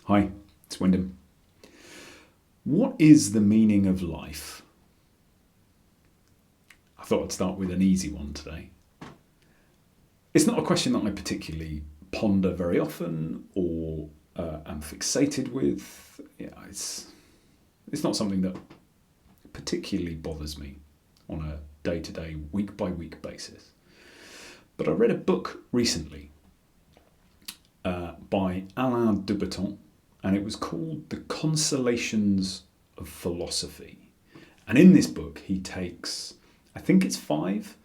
Hi, it's Wyndham. What is the meaning of life? I thought I'd start with an easy one today. It's not a question that I particularly ponder very often or am fixated with. It's not something that particularly bothers me on a day-to-day, week-by-week basis. But I read a book recently by Alain de Botton, and it was called The Consolations of Philosophy. And in this book, he takes, I think it's 5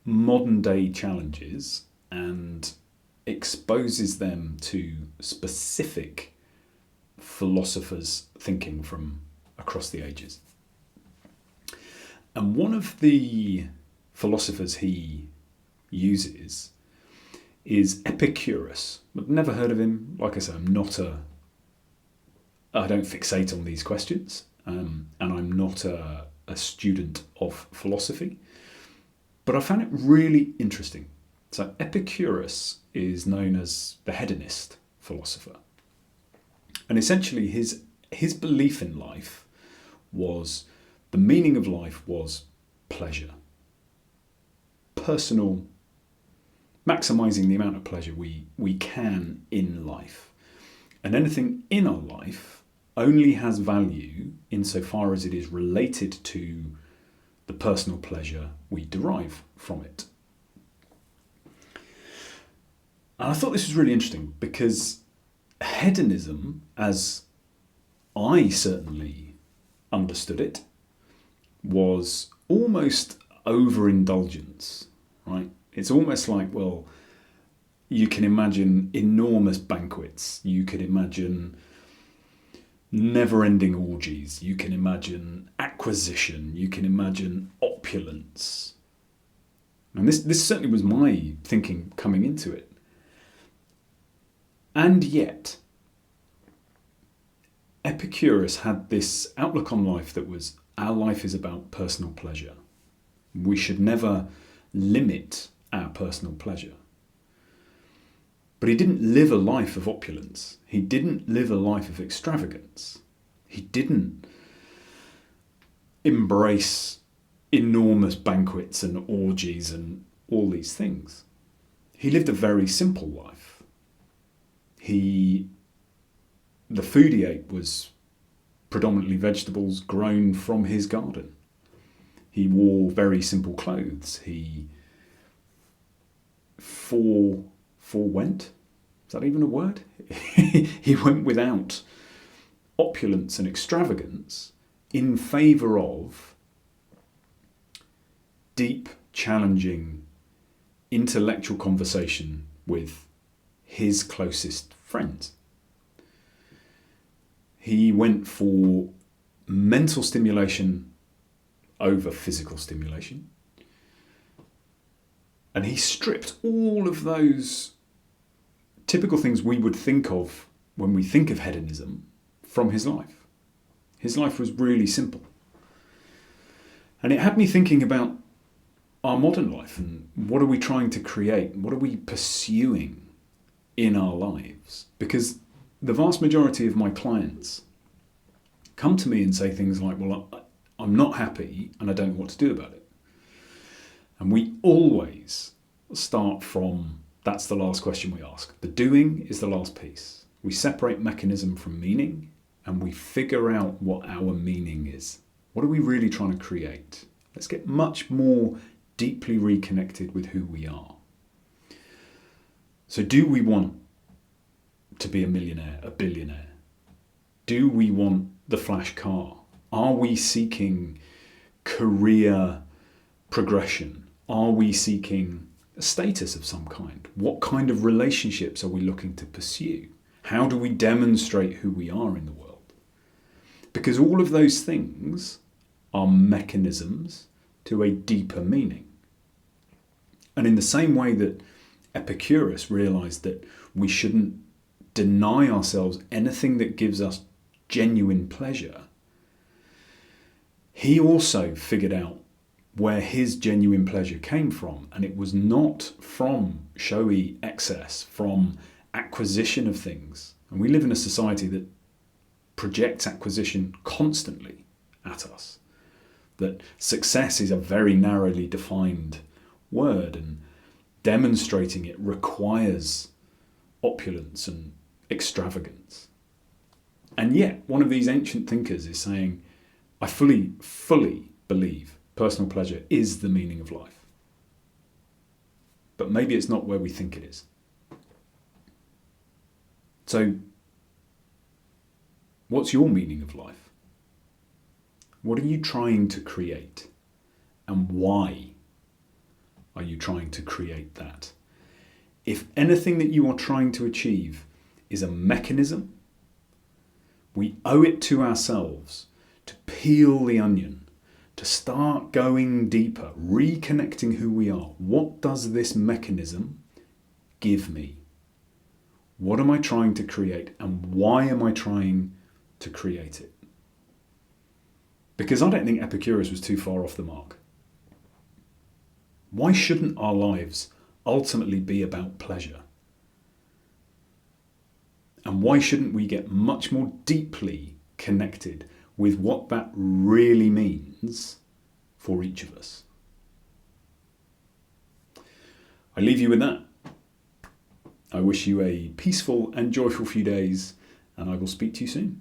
modern day challenges and exposes them to specific philosophers' thinking from across the ages. And one of the philosophers he uses is Epicurus. I've never heard of him. Like I say, I don't fixate on these questions, and I'm not a student of philosophy, but I found it really interesting. So Epicurus is known as the Hedonist Philosopher, and essentially his belief in life was the meaning of life was pleasure, personal, maximising the amount of pleasure we can in life, and anything in our life only has value insofar as it is related to the personal pleasure we derive from it. And I thought this was really interesting because hedonism, as I certainly understood it, was almost overindulgence, right? It's almost like, well, you can imagine enormous banquets, you could imagine never-ending orgies, you can imagine acquisition, you can imagine opulence. And this certainly was my thinking coming into it. And yet, Epicurus had this outlook on life that was, our life is about personal pleasure. We should never limit our personal pleasure. But he didn't live a life of opulence. He didn't live a life of extravagance. He didn't embrace enormous banquets and orgies and all these things. He lived a very simple life. The food he ate was predominantly vegetables grown from his garden. He wore very simple clothes. He forewent, is that even a word? He went without opulence and extravagance in favour of deep, challenging, intellectual conversation with his closest friends. He went for mental stimulation over physical stimulation. And he stripped all of those typical things we would think of when we think of hedonism from his life. His life was really simple. And it had me thinking about our modern life and what are we trying to create? What are we pursuing in our lives? Because the vast majority of my clients come to me and say things like, well, I'm not happy and I don't know what to do about it. And we always start from, that's the last question we ask. The doing is the last piece. We separate mechanism from meaning and we figure out what our meaning is. What are we really trying to create? Let's get much more deeply reconnected with who we are. So do we want to be a millionaire, a billionaire? Do we want the flash car? Are we seeking career progression? Are we seeking a status of some kind? What kind of relationships are we looking to pursue? How do we demonstrate who we are in the world? Because all of those things are mechanisms to a deeper meaning. And in the same way that Epicurus realized that we shouldn't deny ourselves anything that gives us genuine pleasure, he also figured out where his genuine pleasure came from, and it was not from showy excess, from acquisition of things. And we live in a society that projects acquisition constantly at us. That success is a very narrowly defined word, and demonstrating it requires opulence and extravagance. And yet, one of these ancient thinkers is saying, I fully believe personal pleasure is the meaning of life. But maybe it's not where we think it is. So, what's your meaning of life? What are you trying to create? And why are you trying to create that? If anything that you are trying to achieve is a mechanism, we owe it to ourselves to peel the onion, to start going deeper, reconnecting who we are. What does this mechanism give me? What am I trying to create, and why am I trying to create it? Because I don't think Epicurus was too far off the mark. Why shouldn't our lives ultimately be about pleasure? And why shouldn't we get much more deeply connected with what that really means for each of us? I leave you with that. I wish you a peaceful and joyful few days, and I will speak to you soon.